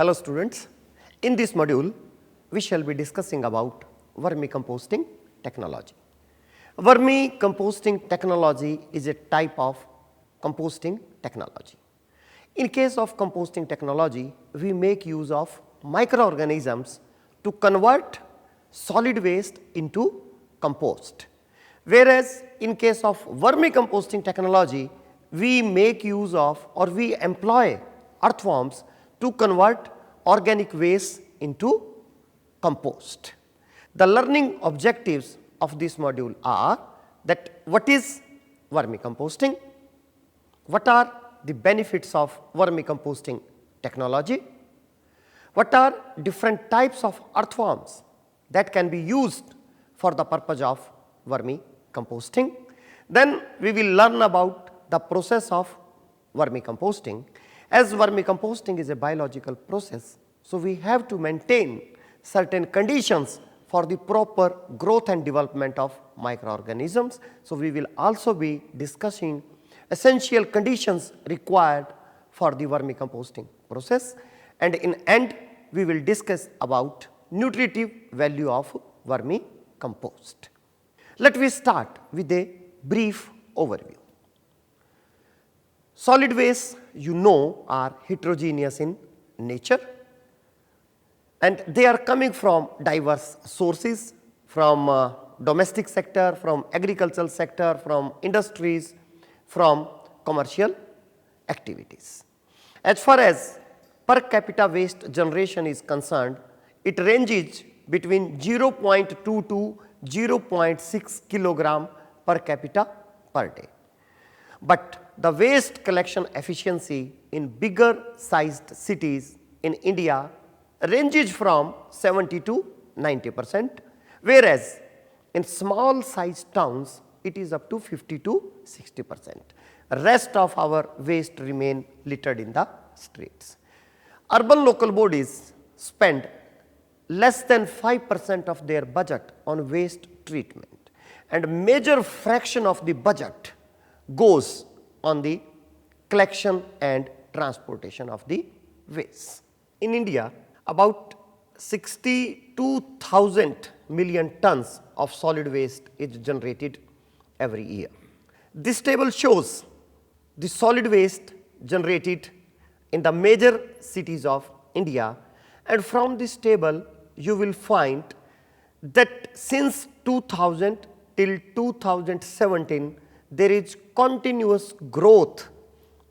Hello students, in this module we shall be discussing about vermicomposting technology. Vermicomposting technology is a type of composting technology. In case of composting technology, we make use of microorganisms to convert solid waste into compost. Whereas in case of vermicomposting technology, we make use of or we employ earthworms to convert organic waste into compost. The learning objectives of this module are that what is vermicomposting, what are the benefits of vermicomposting technology, what are different types of earthworms that can be used for the purpose of vermicomposting. Then we will learn about the process of vermicomposting. As vermicomposting is a biological process, so we have to maintain certain conditions for the proper growth and development of microorganisms. So we will also be discussing essential conditions required for the vermicomposting process, and in end we will discuss about nutritive value of vermicompost. Let me start with a brief overview. Solid waste, you know, are heterogeneous in nature and they are coming from diverse sources, from domestic sector, from agricultural sector, from industries, from commercial activities. As far as per capita waste generation is concerned, it ranges between 0.2 to 0.6 kilogram per capita per day. But the waste collection efficiency in bigger sized cities in India ranges from 70 to 90%, whereas in small sized towns it is up to 50 to 60%. Rest of our waste remain littered in the streets. Urban local bodies spend less than 5% of their budget on waste treatment, and a major fraction of the budget goes on the collection and transportation of the waste. In India, about 62,000 million tons of solid waste is generated every year. This table shows the solid waste generated in the major cities of India, and from this table you will find that since 2000 till 2017 there is continuous growth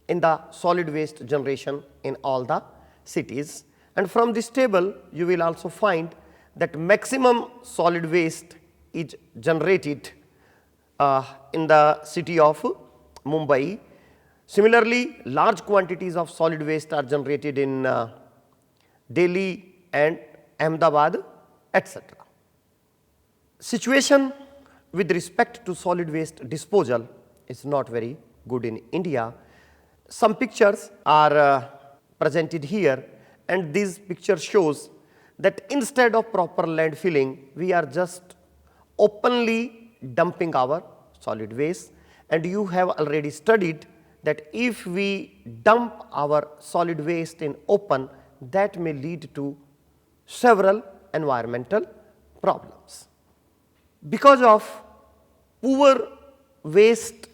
in the solid waste generation in all the cities, and from this table you will also find that maximum solid waste is generated in the city of Mumbai. Similarly, large quantities of solid waste are generated in Delhi and Ahmedabad, etc. Situation with respect to solid waste disposal is not very good in India. Some pictures are presented here, and this picture shows that instead of proper landfilling, we are just openly dumping our solid waste, and you have already studied that if we dump our solid waste in open, that may lead to several environmental problems. Because of poor waste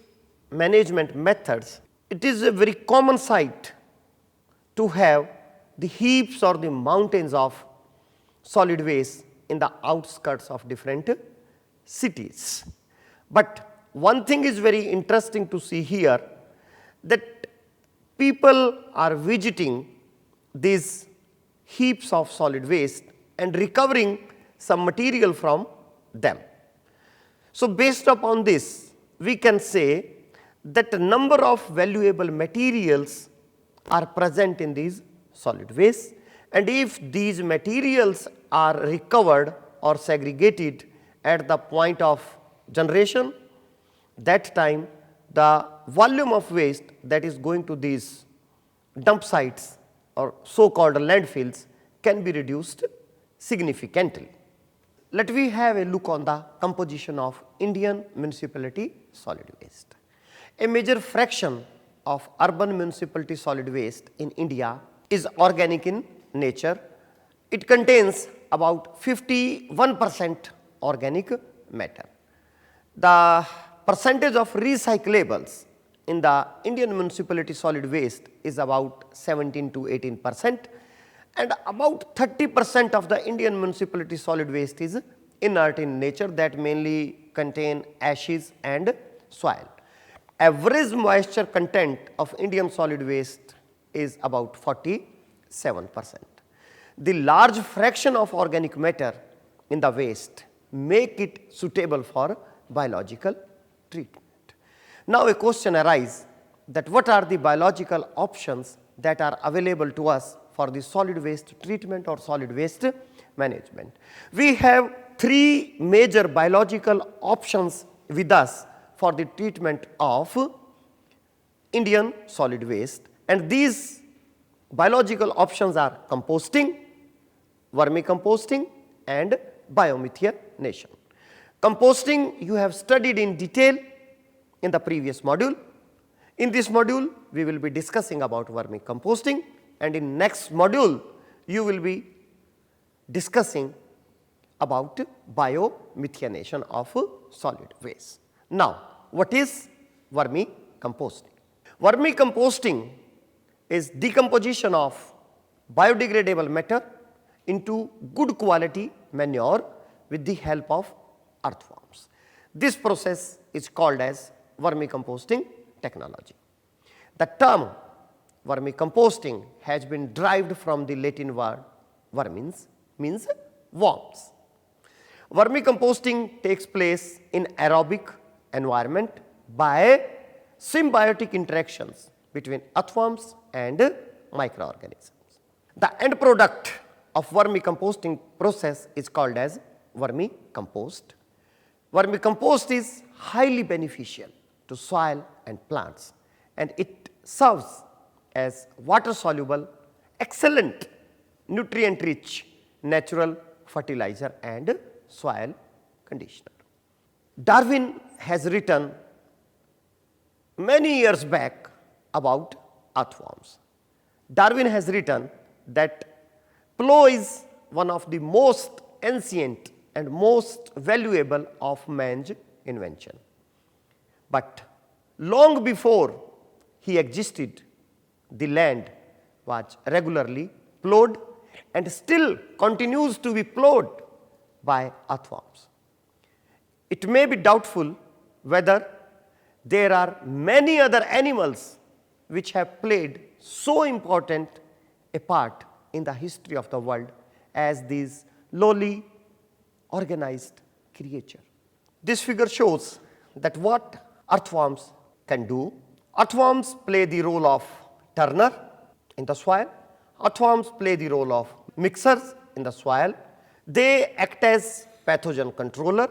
management methods, it is a very common sight to have the heaps or the mountains of solid waste in the outskirts of different cities. But one thing is very interesting to see here, that people are visiting these heaps of solid waste and recovering some material from them. So based upon this, we can say that a number of valuable materials are present in these solid waste, and if these materials are recovered or segregated at the point of generation, that time the volume of waste that is going to these dump sites or so called landfills can be reduced significantly. Let me have a look on the composition of Indian municipality solid waste. A major fraction of urban municipality solid waste in India is organic in nature. It contains about 51% organic matter. The percentage of recyclables in the Indian municipality solid waste is about 17 to 18%, and about 30% of the Indian municipality solid waste is inert in nature, that mainly contain ashes and soil. Average moisture content of Indian solid waste is about 47%. The large fraction of organic matter in the waste make it suitable for biological treatment. Now a question arises that what are the biological options that are available to us for the solid waste treatment or solid waste management. We have three major biological options with us for the treatment of Indian solid waste, and these biological options are composting, vermicomposting and biomethanation. Composting you have studied in detail in the previous module. In this module we will be discussing about vermicomposting, and in next module you will be discussing about biomethanation of solid waste. Now, what is vermicomposting? Vermicomposting is decomposition of biodegradable matter into good quality manure with the help of earthworms. This process is called as vermicomposting technology. The term vermicomposting has been derived from the Latin word vermins, means worms. Vermicomposting takes place in aerobic environment by symbiotic interactions between earthworms and microorganisms. The end product of vermicomposting process is called as vermicompost. Vermicompost is highly beneficial to soil and plants, and it serves as water soluble, excellent nutrient rich natural fertilizer and soil conditioner. Darwin has written many years back about earthworms. Darwin has written that plow is one of the most ancient and most valuable of man's invention. But long before he existed, the land was regularly plowed and still continues to be plowed by earthworms. It may be doubtful whether there are many other animals which have played so important a part in the history of the world as these lowly organized creatures. This figure shows that what earthworms can do. Earthworms play the role of turner in the soil. Earthworms play the role of mixers in the soil. They act as pathogen controller.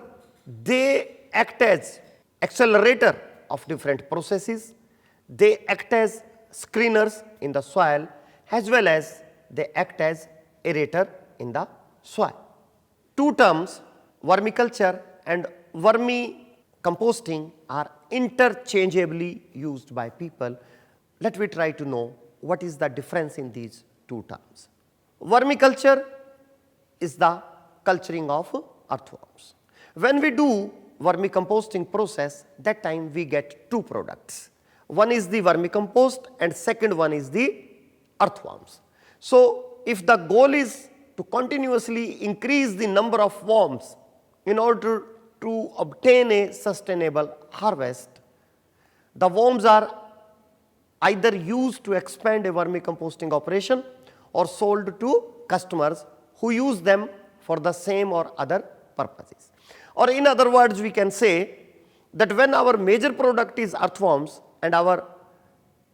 They act as accelerator of different processes. They act as screeners in the soil, as well as they act as aerator in the soil. Two terms, vermiculture and vermicomposting, are interchangeably used by people. Let me try to know what is the difference in these two terms. Vermiculture is the culturing of earthworms. When we do vermicomposting process, that time we get two products. One is the vermicompost and second one is the earthworms. So, if the goal is to continuously increase the number of worms in order to obtain a sustainable harvest, the worms are either used to expand a vermicomposting operation or sold to customers who use them for the same or other purposes. Or in other words, we can say that when our major product is earthworms and our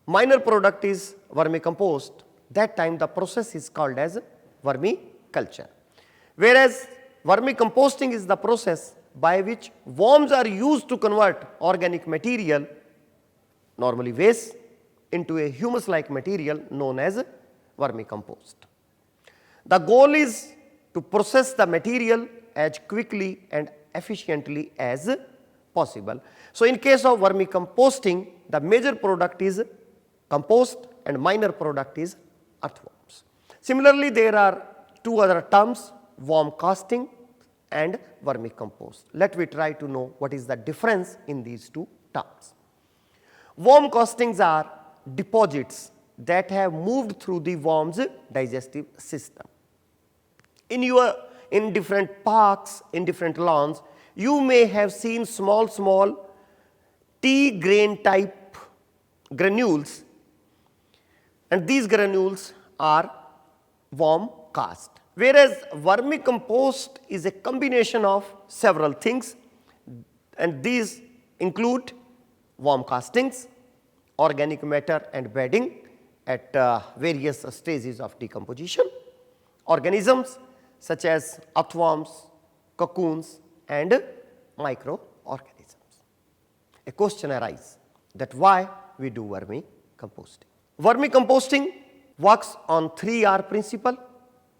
minor product is vermicompost, that time the process is called as vermiculture. Whereas vermicomposting is the process by which worms are used to convert organic material, normally waste, into a humus-like material known as vermicompost. The goal is to process the material as quickly and efficiently as possible. So, in case of vermicomposting, the major product is compost and minor product is earthworms. Similarly, there are two other terms, worm casting and vermicompost. Let me try to know what is the difference in these two terms. Worm castings are deposits that have moved through the worm's digestive system. In different parks, in different lawns, you may have seen small tea grain type granules, and these granules are worm cast. Whereas vermicompost is a combination of several things, and these include worm castings, organic matter and bedding at various stages of decomposition, organisms such as earthworms, cocoons and microorganisms. A question arises that why we do vermicomposting. Vermicomposting works on 3R principle,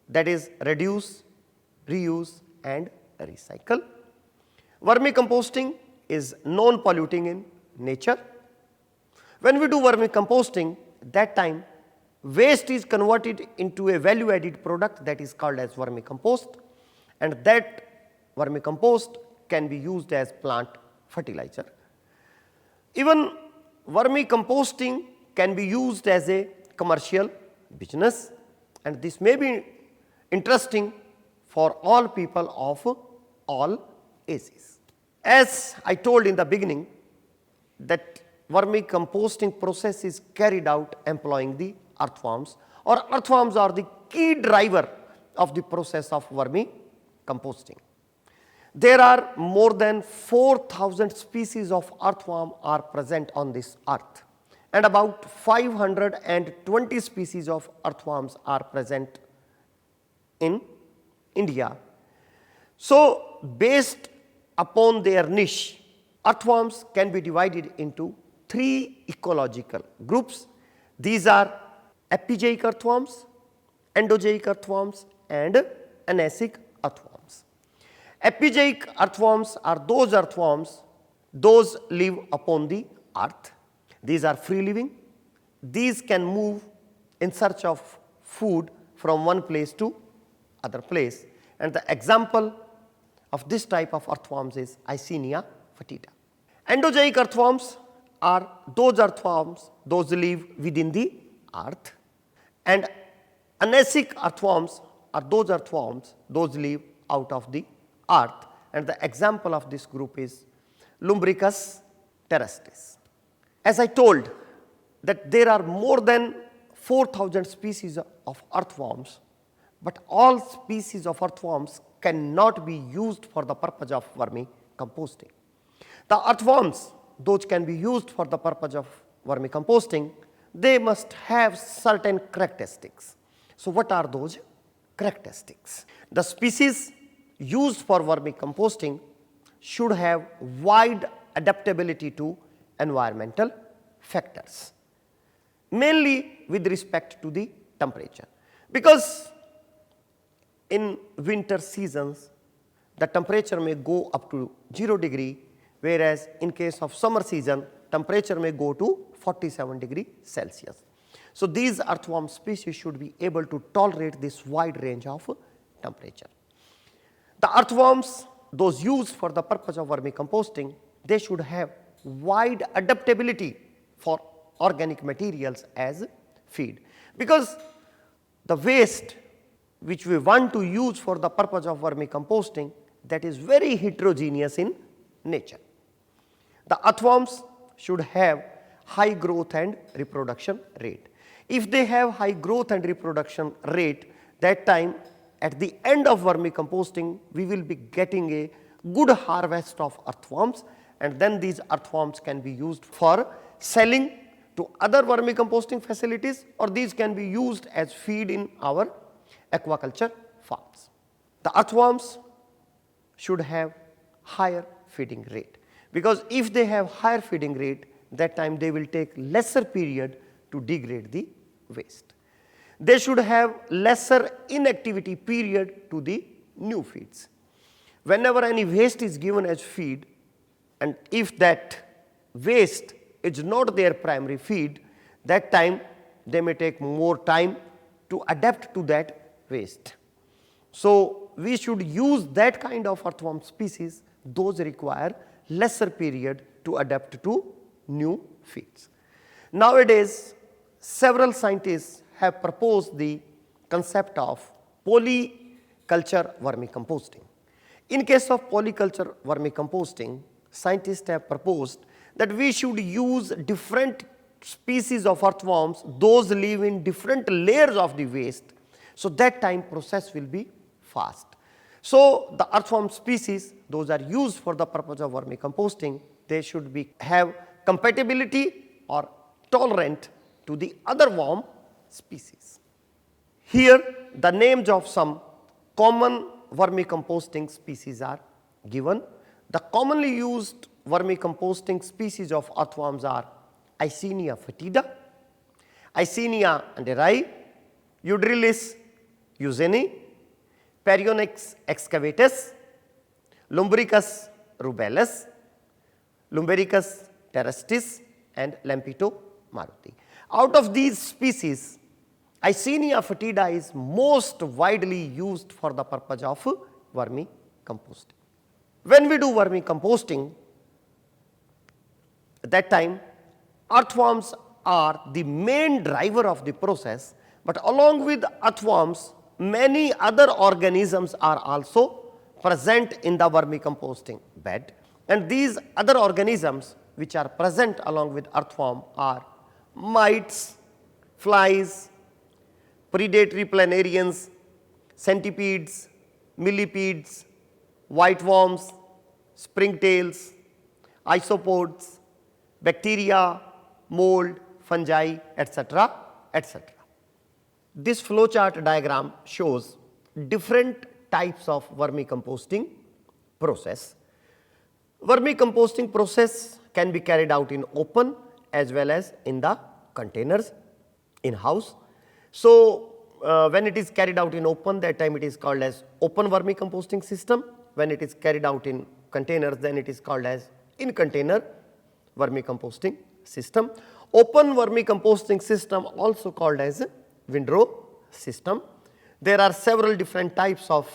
that is reduce, reuse and recycle. Vermicomposting is non-polluting in nature. When we do vermicomposting, that time waste is converted into a value added product that is called as vermicompost, and that vermicompost can be used as plant fertilizer. Even vermicomposting can be used as a commercial business, and this may be interesting for all people of all ages. As I told in the beginning that vermicomposting process is carried out employing the earthworms, or earthworms are the key driver of the process of vermicomposting. There are more than 4,000 species of earthworm are present on this earth, and about 520 species of earthworms are present in India. So, based upon their niche, earthworms can be divided into 3 ecological groups. These are epigeic earthworms, endogeic earthworms and anasic earthworms. Epigeic earthworms are those earthworms, those live upon the earth. These are free living. These can move in search of food from one place to other place, and the example of this type of earthworms is Icenia foetida. Endogeic earthworms are those earthworms, those live within the earth, and anasic earthworms are those earthworms, those live out of the earth, and the example of this group is Lumbricus terrestris. As I told that there are more than 4,000 species of earthworms, but all species of earthworms cannot be used for the purpose of vermicomposting. The earthworms, those can be used for the purpose of vermicomposting, they must have certain characteristics. So, what are those characteristics? The species used for vermicomposting should have wide adaptability to environmental factors, mainly with respect to the temperature, because in winter seasons the temperature may go up to 0 degree, whereas in case of summer season temperature may go to 47 degree Celsius. So, these earthworm species should be able to tolerate this wide range of temperature. The earthworms, those used for the purpose of vermicomposting, they should have wide adaptability for organic materials as feed, because the waste which we want to use for the purpose of vermicomposting, that is very heterogeneous in nature. The earthworms should have high growth and reproduction rate. If they have high growth and reproduction rate, that time at the end of vermicomposting we will be getting a good harvest of earthworms, and then these earthworms can be used for selling to other vermicomposting facilities, or these can be used as feed in our aquaculture farms. The earthworms should have higher feeding rate, because if they have higher feeding rate, that time they will take lesser period to degrade the waste. They should have lesser inactivity period to the new feeds. Whenever any waste is given as feed, and if that waste is not their primary feed, that time they may take more time to adapt to that waste. So, we should use that kind of earthworm species, those require lesser period to adapt to new fields. Nowadays, several scientists have proposed the concept of polyculture vermicomposting. In case of polyculture vermicomposting, scientists have proposed that we should use different species of earthworms, those live in different layers of the waste, so that time process will be fast. So, the earthworm species, those are used for the purpose of vermicomposting, they should have compatibility or tolerant to the other worm species. Here the names of some common vermicomposting species are given. The commonly used vermicomposting species of earthworms are Eisenia foetida, Eisenia anderii, Eudrylis eugeni, Perionyx excavatus, Lumbricus rubellus, Lumbricus terrestris and Lampito maruti. Out of these species, Eisenia foetida is most widely used for the purpose of vermicomposting. When we do vermicomposting, at that time earthworms are the main driver of the process, but along with earthworms many other organisms are also present in the vermicomposting bed, and these other organisms which are present along with earthworm are mites, flies, predatory planarians, centipedes, millipedes, whiteworms, springtails, isopods, bacteria, mold, fungi, etc., etc. This flowchart diagram shows different types of vermicomposting process. Vermicomposting process can be carried out in open as well as in the containers in house. So, when it is carried out in open, that time it is called as open vermicomposting system. When it is carried out in containers, then it is called as in container vermicomposting system. Open vermicomposting system also called as windrow system. There are several different types of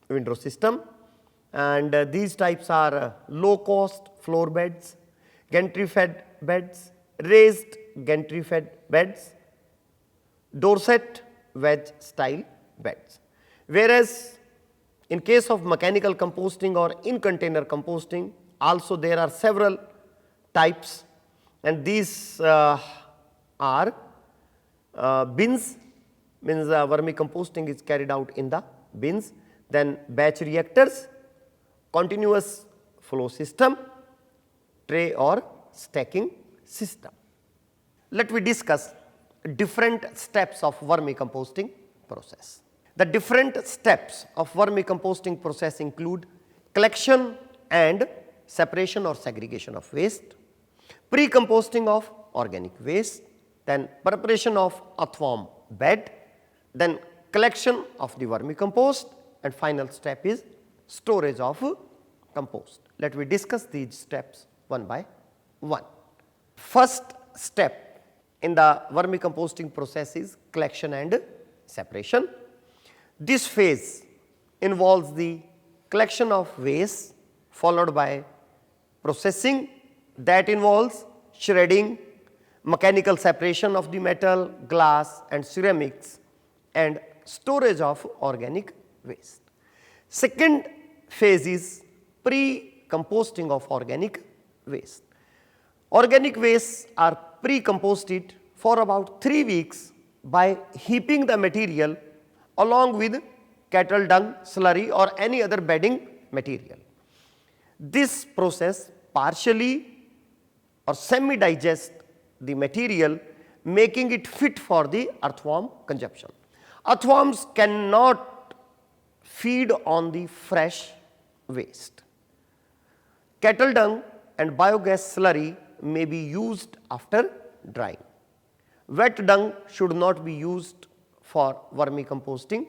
windrow system, and these types are low cost floor beds, gantry fed beds, raised gantry fed beds, Dorset wedge style beds. Whereas in case of mechanical composting or in container composting, also there are several types, and these are bins, means vermicomposting is carried out in the bins, then batch reactors, continuous flow system, tray or stacking system. Let me discuss different steps of vermicomposting process. The different steps of vermicomposting process include collection and separation or segregation of waste, pre-composting of organic waste, then preparation of earthworm bed, then collection of the vermicompost, and final step is storage of compost. Let me discuss these steps one by one. First step in the vermicomposting process is collection and separation. This phase involves the collection of waste followed by processing, that involves shredding, mechanical separation of the metal, glass and ceramics, and storage of organic waste. Second phase is pre-composting of organic waste. Organic wastes are pre-composted for about 3 weeks by heaping the material along with cattle dung, slurry or any other bedding material. This process partially or semi-digest the material, making it fit for the earthworm consumption. Earthworms cannot feed on the fresh waste. Cattle dung and biogas slurry may be used after drying. Wet dung should not be used for vermicomposting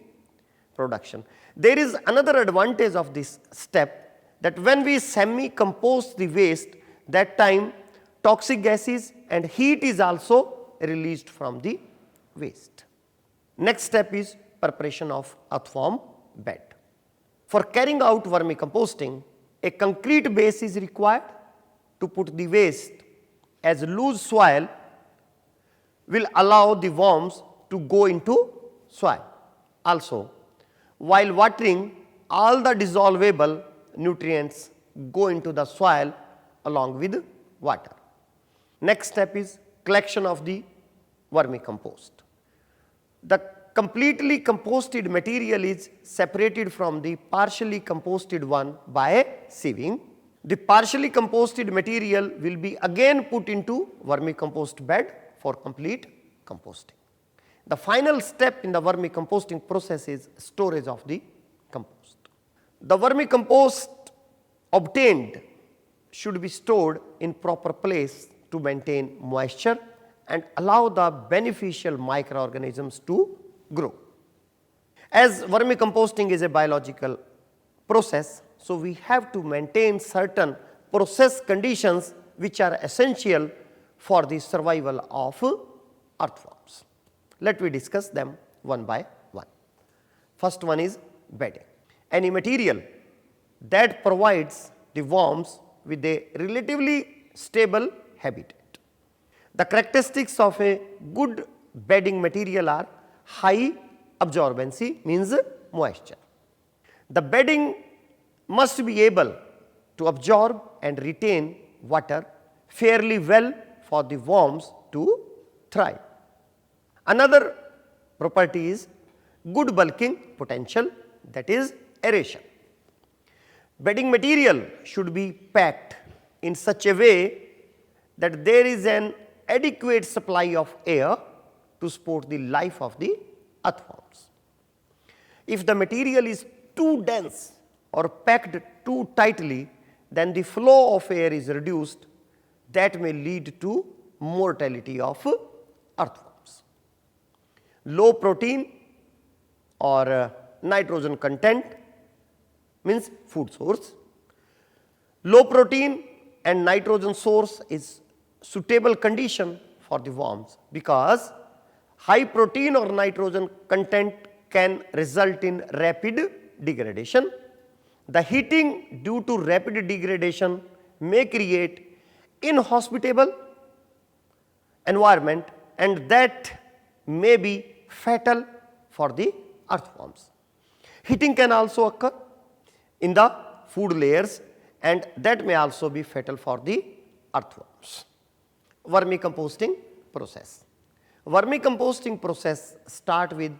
production. There is another advantage of this step, that when we semi-compose the waste, that time toxic gases and heat is also released from the waste. Next step is preparation of earthworm bed. For carrying out vermicomposting, a concrete base is required to put the waste, as loose soil will allow the worms to go into soil. Also, while watering, all the dissolvable nutrients go into the soil along with water. Next step is collection of the vermicompost. The completely composted material is separated from the partially composted one by sieving. The partially composted material will be again put into vermicompost bed for complete composting. The final step in the vermicomposting process is storage of the compost. The vermicompost obtained should be stored in proper place to maintain moisture and allow the beneficial microorganisms to grow. As vermicomposting is a biological process, so we have to maintain certain process conditions which are essential for the survival of earthworms. Let me discuss them one by one. First one is bedding. Any material that provides the worms with a relatively stable habitat. The characteristics of a good bedding material are high absorbency, means moisture. The bedding must be able to absorb and retain water fairly well for the worms to thrive. Another property is good bulking potential, that is aeration. Bedding material should be packed in such a way that there is an adequate supply of air to support the life of the earthworms. If the material is too dense or packed too tightly, then the flow of air is reduced. That may lead to mortality of earthworms. Low protein or nitrogen content means food source. Low protein and nitrogen source is suitable condition for the worms, because high protein or nitrogen content can result in rapid degradation. The heating due to rapid degradation may create inhospitable environment, and that may be fatal for the earthworms. Heating can also occur in the food layers, and that may also be fatal for the earthworms. Vermicomposting process. Vermicomposting process start with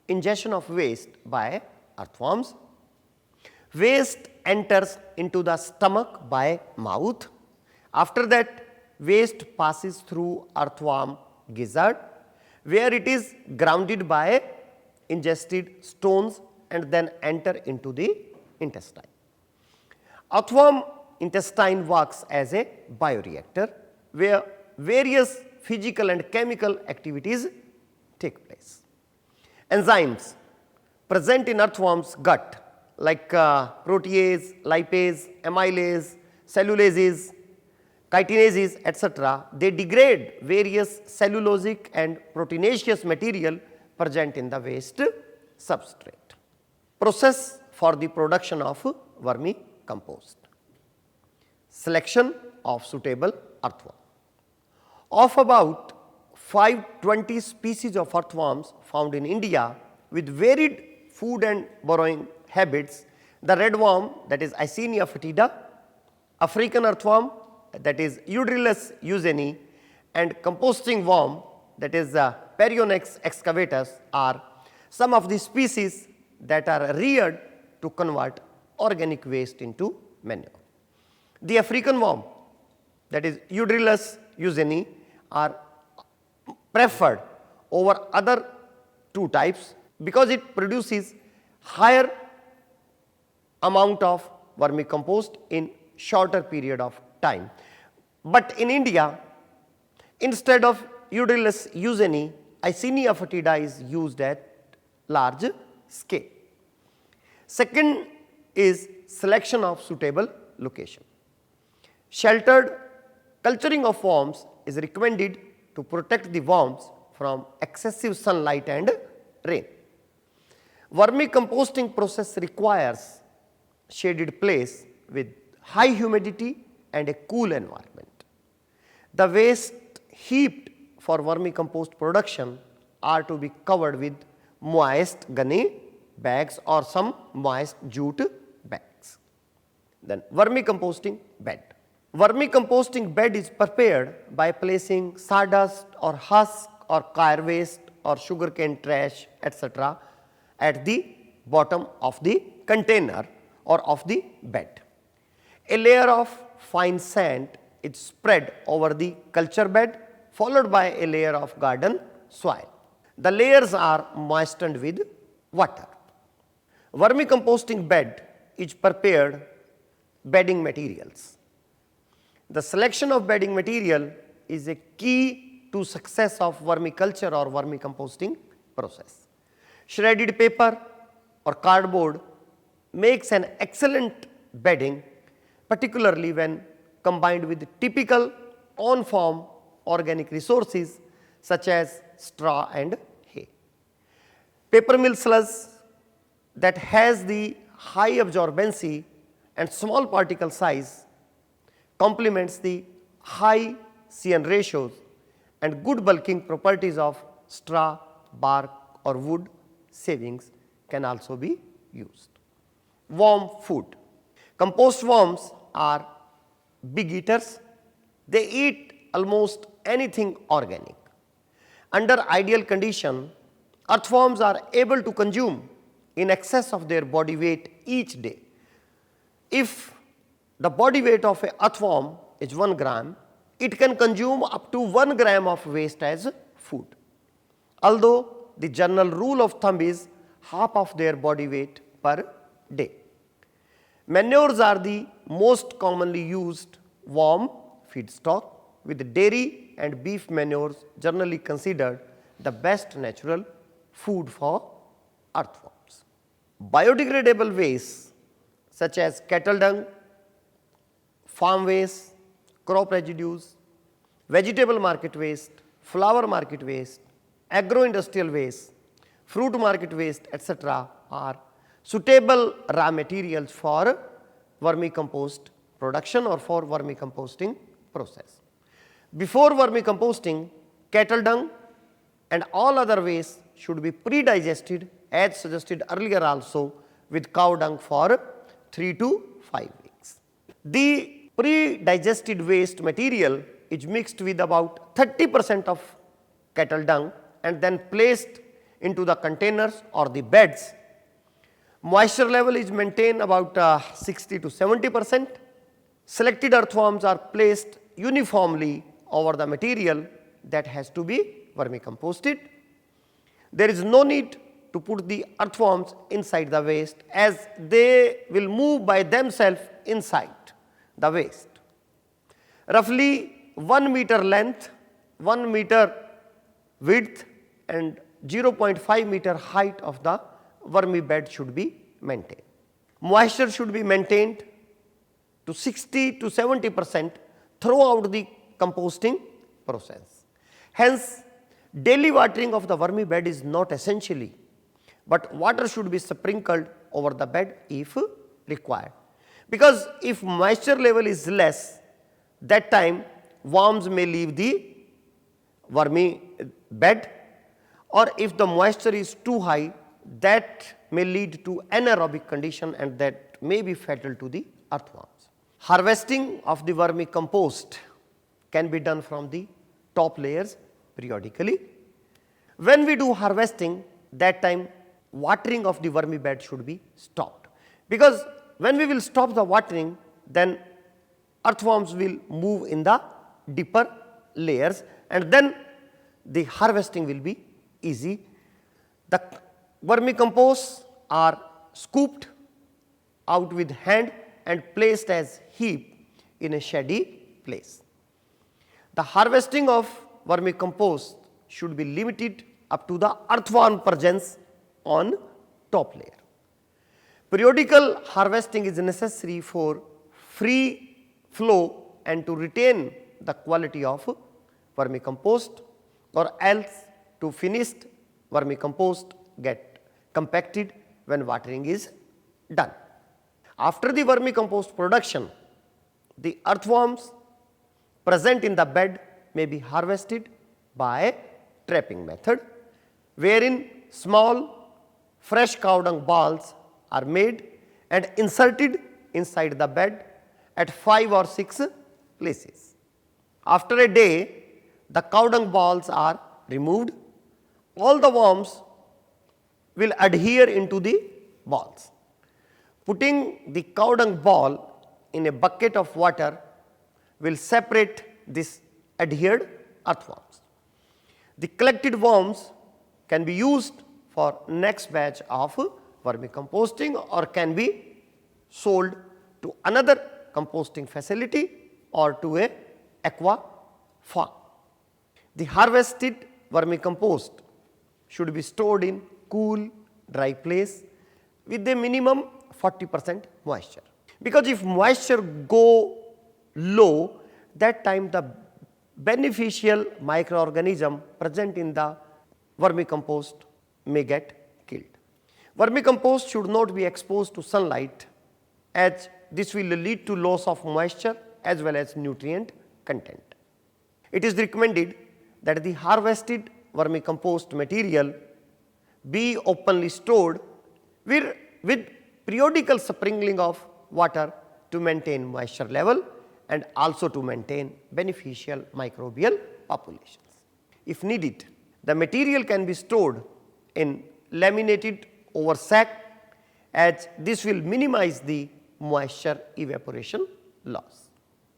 ingestion of waste by earthworms. Waste enters into the stomach by mouth. After that, waste passes through earthworm gizzard, where it is grounded by ingested stones and then enter into the intestine. Earthworm intestine works as a bioreactor, where various physical and chemical activities take place. Enzymes present in earthworm's gut, like protease, lipase, amylase, cellulases, chitinases, etc., they degrade various cellulosic and proteinaceous material present in the waste substrate. Process for the production of vermicompost. Selection of suitable earthworm. Of about 520 species of earthworms found in India with varied food and burrowing habits, the red worm, that is Eisenia foetida, African earthworm, that is Eudrilus eugeni, and composting worm, that is Perionex excavatus, are some of the species that are reared to convert organic waste into manure. The African worm, that is Eudrilus eugeni, are preferred over other two types because it produces higher amount of vermicompost in shorter period of time. But in India, instead of Eudrilus eugeni, Eisenia foetida is used at large scale. Second is selection of suitable location. Sheltered culturing of worms is recommended to protect the worms from excessive sunlight and rain. Vermicomposting process requires shaded place with high humidity and a cool environment. The waste heaped for vermicompost production are to be covered with moist gunny bags or some moist jute bags. Then vermicomposting bed. Vermicomposting bed is prepared by placing sawdust or husk or coir waste or sugarcane trash etc. at the bottom of the container or of the bed. A layer of fine sand is spread over the culture bed followed by a layer of garden soil. The layers are moistened with water. Vermicomposting bed is prepared bedding materials. The selection of bedding material is a key to success of vermiculture or vermicomposting process. Shredded paper or cardboard makes an excellent bedding, particularly when combined with typical on-farm organic resources such as straw and hay. Paper mill sludge that has the high absorbency and small particle size complements the high CN ratios and good bulking properties of straw, bark or wood savings can also be used. Worm food. Compost worms are big eaters. They eat almost anything organic. Under ideal condition, earthworms are able to consume in excess of their body weight each day. If the body weight of a earthworm is 1 gram, it can consume up to 1 gram of waste as food. Although the general rule of thumb is half of their body weight per day. Manures are the most commonly used worm feedstock, with dairy and beef manures generally considered the best natural food for earthworms. Biodegradable waste such as cattle dung, farm waste, crop residues, vegetable market waste, flower market waste, agro-industrial waste, fruit market waste etc. are suitable raw materials for vermicompost production or for vermicomposting process. Before vermicomposting, cattle dung and all other waste should be pre-digested as suggested earlier also with cow dung for 3 to 5 weeks. The pre-digested waste material is mixed with about 30% of cattle dung and then placed into the containers or the beds. Moisture level is maintained about 60 to 70%. Selected earthworms are placed uniformly over the material that has to be vermicomposted. There is no need to put the earthworms inside the waste as they will move by themselves inside the waste. Roughly 1 meter length, 1 meter width and 0.5 meter height of the vermi bed should be maintained. Moisture should be maintained to 60 to 70% throughout the composting process. Hence, daily watering of the vermi bed is not essentially, but water should be sprinkled over the bed if required. Because if moisture level is less, that time worms may leave the vermi bed, or if the moisture is too high, that may lead to anaerobic condition and that may be fatal to the earthworms. Harvesting of the vermicompost can be done from the top layers periodically. When we do harvesting, that time watering of the vermi bed should be stopped, because when we will stop the watering, then earthworms will move in the deeper layers and then the harvesting will be easy. The vermicomposts are scooped out with hand and placed as heap in a shady place. The harvesting of vermicompost should be limited up to the earthworm presence on top layer. Periodical harvesting is necessary for free flow and to retain the quality of vermicompost, or else to finished vermicompost get compacted when watering is done. After the vermicompost production, the earthworms present in the bed may be harvested by trapping method, wherein small fresh cow dung balls are made and inserted inside the bed at 5 or 6 places. After a day, the cow dung balls are removed. All the worms will adhere into the balls. Putting the cow dung ball in a bucket of water will separate this adhered earthworms. The collected worms can be used for next batch of vermicomposting or can be sold to another composting facility or to a aqua farm. The harvested vermicompost should be stored in cool, dry place with a minimum 40% moisture. Because if moisture go low, that time the beneficial microorganism present in the vermicompost may get killed. Vermicompost should not be exposed to sunlight, as this will lead to loss of moisture as well as nutrient content. It is recommended that the harvested vermicompost material be openly stored with periodical sprinkling of water to maintain moisture level and also to maintain beneficial microbial populations. If needed, the material can be stored in laminated over sack, as this will minimize the moisture evaporation loss.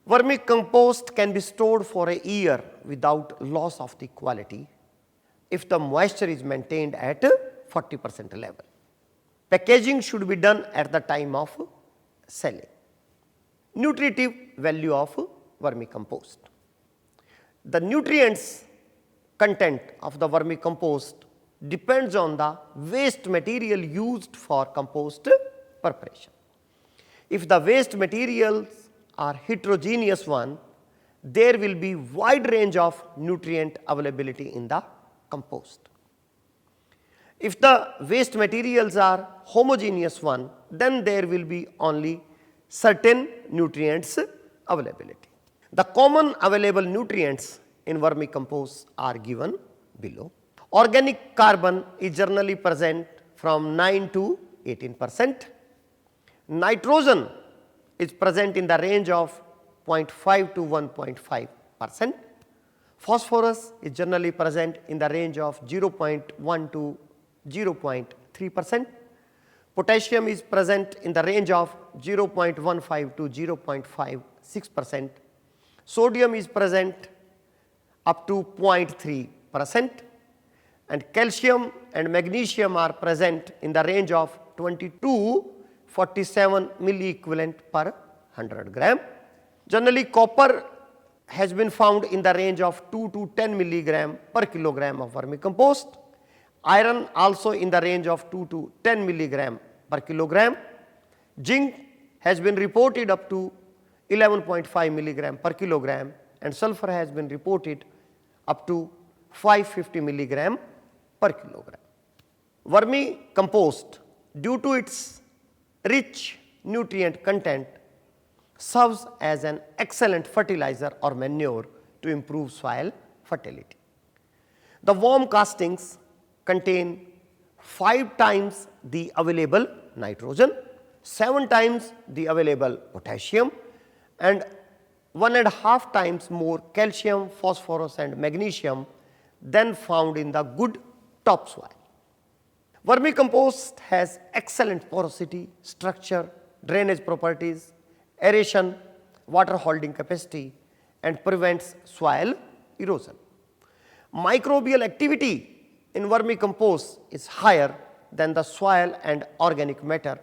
Vermicompost can be stored for a year without loss of the quality if the moisture is maintained at 40% level. Packaging should be done at the time of selling. Nutritive value of vermicompost. The nutrients content of the vermicompost depends on the waste material used for compost preparation. If the waste materials are heterogeneous one, there will be wide range of nutrient availability in the compost. If the waste materials are homogeneous one, then there will be only certain nutrients availability. The common available nutrients in vermicompost are given below. Organic carbon is generally present from 9 to 18%. Nitrogen is present in the range of 0.5 to 1.5%. Phosphorus is generally present in the range of 0.1 to 0.3%. Potassium is present in the range of 0.15 to 0.56%. Sodium is present up to 0.3%, and calcium and magnesium are present in the range of 20 to 47 milliequivalent per 100 gram. Generally, copper has been found in the range of 2 to 10 milligram per kilogram of vermicompost. Iron also in the range of 2 to 10 milligram per kilogram. Zinc has been reported up to 11.5 milligram per kilogram, and sulfur has been reported up to 550 milligram per kilogram. Vermicompost, due to its rich nutrient content, serves as an excellent fertilizer or manure to improve soil fertility. The worm castings contain 5 times the available nitrogen, 7 times the available potassium, and 1.5 times more calcium, phosphorus and magnesium than found in the good topsoil. Vermicompost has excellent porosity, structure, drainage properties, aeration, water holding capacity, and prevents soil erosion. Microbial activity in vermicompost is higher than the soil and organic matter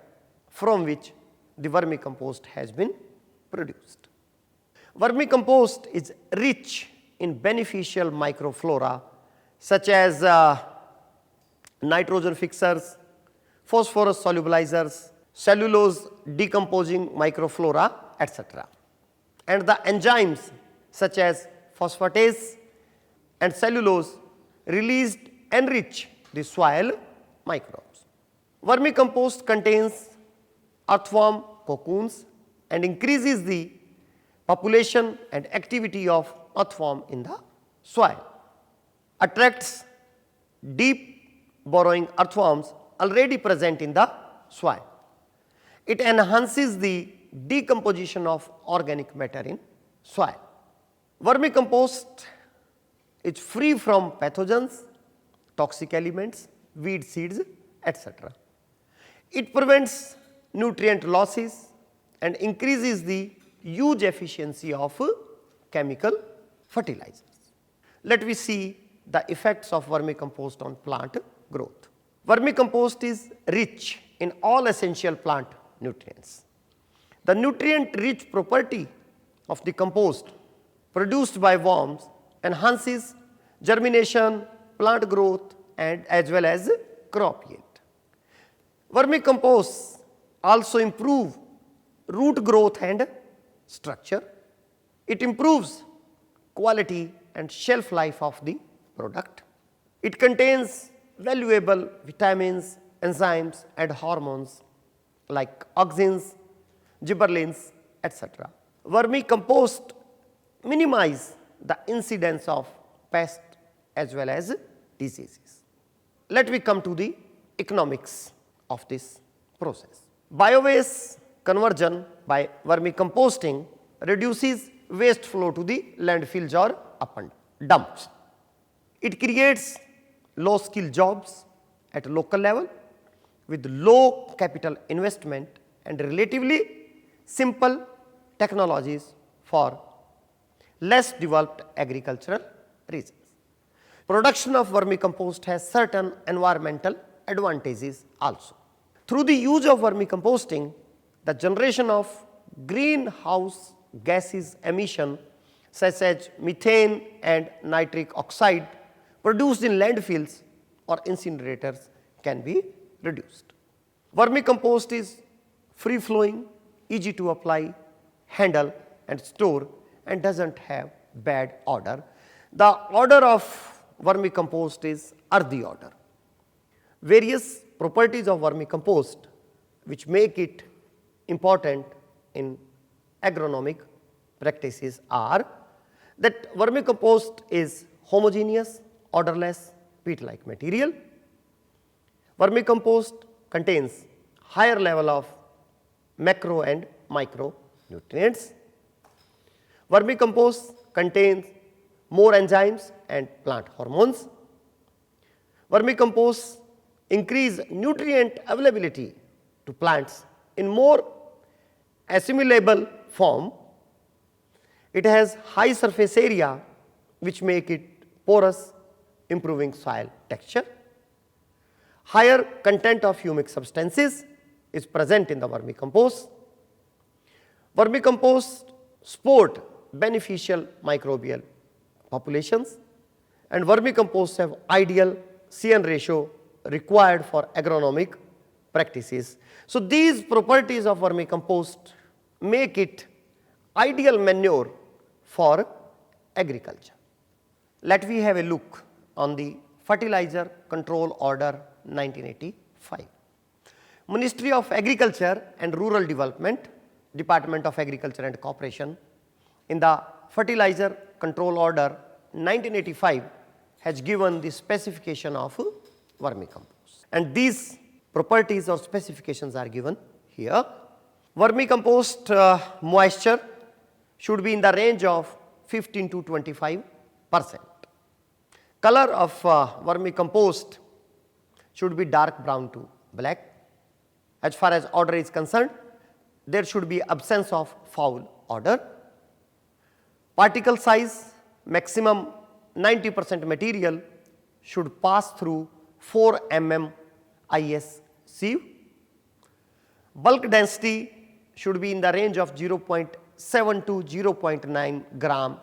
from which the vermicompost has been produced. Vermicompost is rich in beneficial microflora such as nitrogen fixers, phosphorus solubilizers, cellulose decomposing microflora, etc. And the enzymes such as phosphatase and cellulose released enrich the soil microbes. Vermicompost contains earthworm cocoons and increases the population and activity of earthworm in the soil. Attracts deep burrowing earthworms already present in the soil. It enhances the decomposition of organic matter in soil. Vermicompost is free from pathogens, toxic elements, weed seeds, etc. It prevents nutrient losses and increases the use efficiency of chemical fertilizers. Let me see the effects of vermicompost on plant growth. Vermicompost is rich in all essential plant nutrients. The nutrient rich property of the compost produced by worms enhances germination, plant growth and as well as crop yield. Vermicompost also improve root growth and structure. It improves quality and shelf life of the product. It contains valuable vitamins, enzymes and hormones like auxins, gibberellins, etc. Vermicompost minimize the incidence of pests as well as diseases. Let me come to the economics of this process. Biowaste conversion by vermicomposting reduces waste flow to the landfills or dumps. It creates low skill jobs at local level with low capital investment and relatively simple technologies for less developed agricultural regions. Production of vermicompost has certain environmental advantages also. Through the use of vermicomposting, the generation of greenhouse gases emission such as methane and nitric oxide produced in landfills or incinerators can be reduced. Vermicompost is free flowing, easy to apply, handle and store and does not have bad odor. The odor of vermicompost is earthy odor. Various properties of vermicompost which make it important in agronomic practices are that vermicompost is homogeneous, odorless, peat-like material. Vermicompost contains higher level of macro and micro nutrients. Vermicompost contains more enzymes and plant hormones. Vermicompost increase nutrient availability to plants in more assimilable form. It has high surface area which make it porous, improving soil texture. Higher content of humic substances is present in the vermicompost. Vermicompost support beneficial microbial populations and vermicompost have ideal C/N ratio required for agronomic practices. So, these properties of vermicompost make it ideal manure for agriculture. Let me have a look on the Fertilizer Control Order 1985. Ministry of Agriculture and Rural Development, Department of Agriculture and Cooperation, in the Fertilizer Control Order 1985 has given the specification of vermicompost. And these properties or specifications are given here. Vermicompost moisture should be in the range of 15 to 25%. Color of vermicompost should be dark brown to black. As far as odor is concerned, there should be absence of foul odor. Particle size maximum 90% material should pass through 4 mm IS sieve. Bulk density should be in the range of 0.7 to 0.9 gram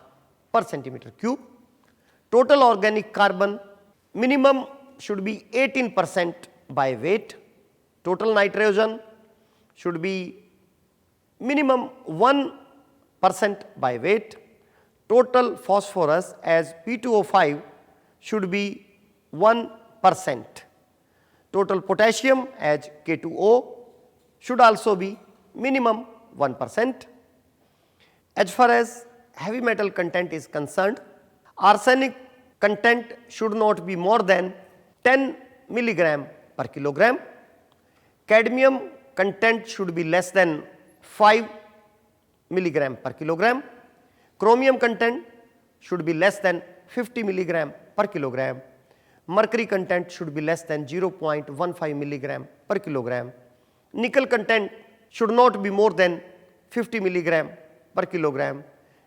per centimeter cube. Total organic carbon minimum should be 18% by weight. Total nitrogen should be minimum 1% by weight. Total phosphorus as P2O5 should be 1%. Total potassium as K2O should also be minimum 1%. As far as heavy metal content is concerned, arsenic content should not be more than 10 milligram per kilogram. Cadmium content should be less than 5 milligram per kilogram. Chromium content should be less than 50 milligram per kilogram. Mercury content should be less than 0.15 milligram per kilogram. Nickel content should not be more than 50 milligram per kilogram,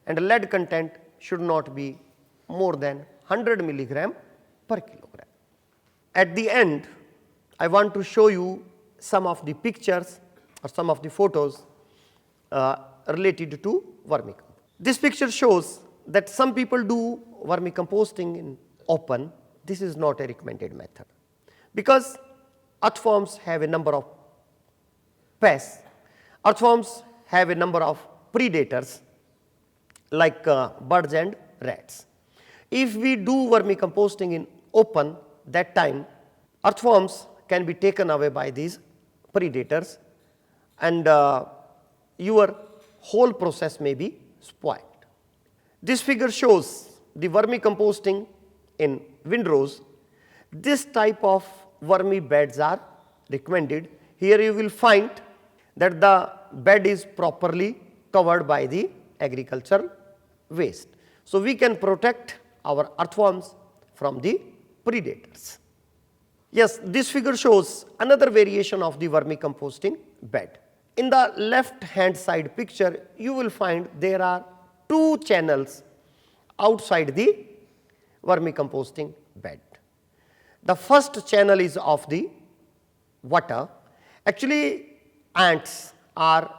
and lead content should not be more than 100 milligram per kilogram. At the end, I want to show you some of the pictures or some of the photos related to vermicompost. This picture shows that some people do vermicomposting in open. This is not a recommended method because earthworms have a number of pests. Earthworms have a number of predators like birds and rats. If we do vermicomposting in open, that time earthworms can be taken away by these predators, and your whole process may be spoiled. This figure shows the vermicomposting in windrows. This type of vermi beds are recommended. Here you will find that the bed is properly covered by the agricultural waste. So, we can protect our earthworms from the predators. Yes, this figure shows another variation of the vermicomposting bed. In the left hand side picture, you will find there are two channels outside the vermicomposting bed. The first channel is of the water. Actually, ants are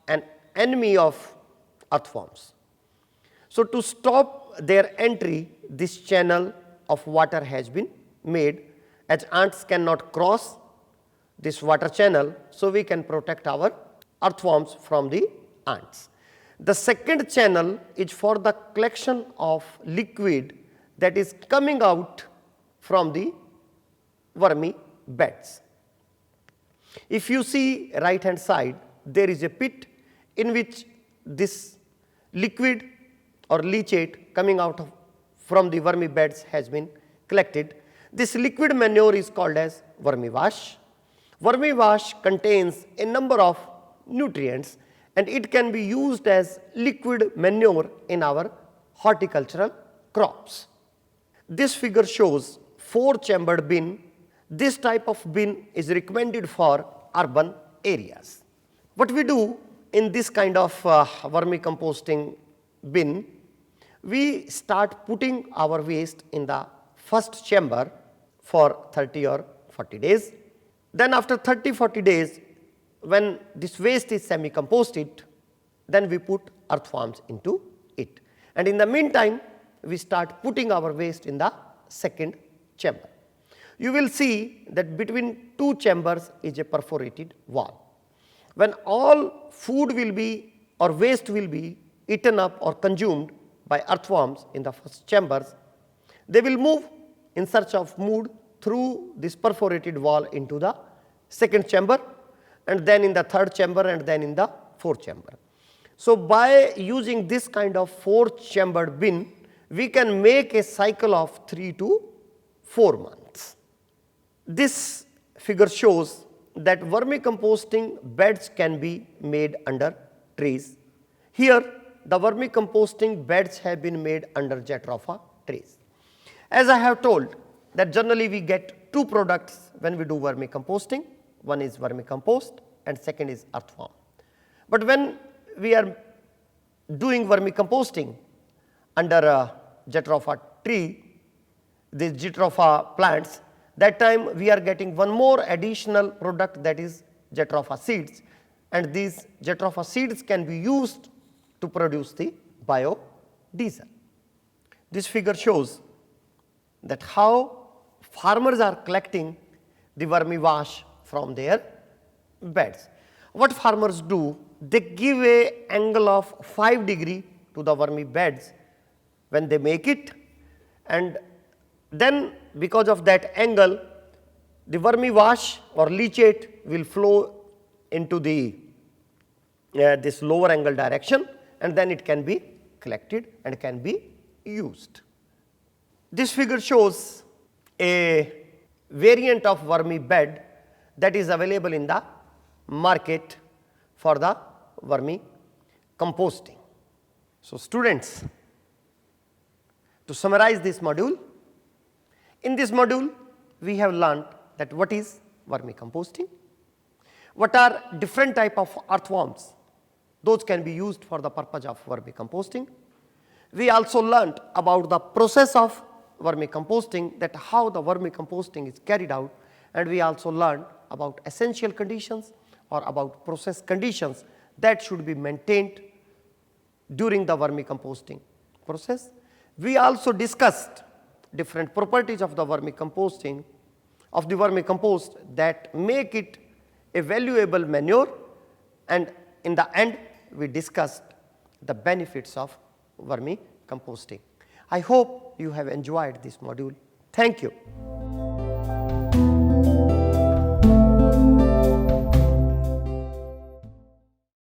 an enemy of earthworms. So, to stop their entry, this channel of water has been made, as ants cannot cross this water channel. So, we can protect our earthworms from the ants. The second channel is for the collection of liquid that is coming out from the vermi beds. If you see right hand side, there is a pit in which this liquid or leachate coming out from the vermi beds has been collected. This liquid manure is called as vermi wash. Vermi wash contains a number of nutrients, and it can be used as liquid manure in our horticultural crops. This figure shows 4-chambered bin. This type of bin is recommended for urban areas. What we do in this kind of vermicomposting bin, we start putting our waste in the first chamber for 30 or 40 days. Then after 30-40 days, when this waste is semi-composted, then we put earthworms into it. And in the meantime, we start putting our waste in the second chamber. You will see that between two chambers is a perforated wall. When all food will be or waste will be eaten up or consumed by earthworms in the first chambers, they will move in search of food through this perforated wall into the second chamber, and then in the third chamber, and then in the fourth chamber. So, by using this kind of 4-chambered bin, we can make a cycle of 3 to 4 months. This figure shows that vermicomposting beds can be made under trees. Here, the vermicomposting beds have been made under Jatropha trees. As I have told, that generally we get two products when we do vermicomposting. One is vermicompost and second is earthworm. But when we are doing vermicomposting under a Jatropha tree, these Jatropha plants, that time we are getting one more additional product, that is Jatropha seeds, and these Jatropha seeds can be used to produce the biodiesel. This figure shows that how farmers are collecting the vermi wash from their beds. What farmers do, they give a angle of 5 degree to the vermi beds when they make it, and then because of that angle, the vermi wash or leachate will flow into the this lower angle direction, and then it can be collected and can be used. This figure shows a variant of vermi bed that is available in the market for the vermi composting. So, students, to summarize this module, in this module we have learned that what is vermi composting, what are different type of earthworms, those can be used for the purpose of vermi composting. We also learned about the process of vermi composting, that how the vermi composting is carried out, and we also learned about essential conditions or about process conditions that should be maintained during the vermi composting process. We also discussed different properties of the vermi composting, of the vermicompost, that make it a valuable manure, and in the end we discussed the benefits of vermi composting. I hope you have enjoyed this module. Thank you.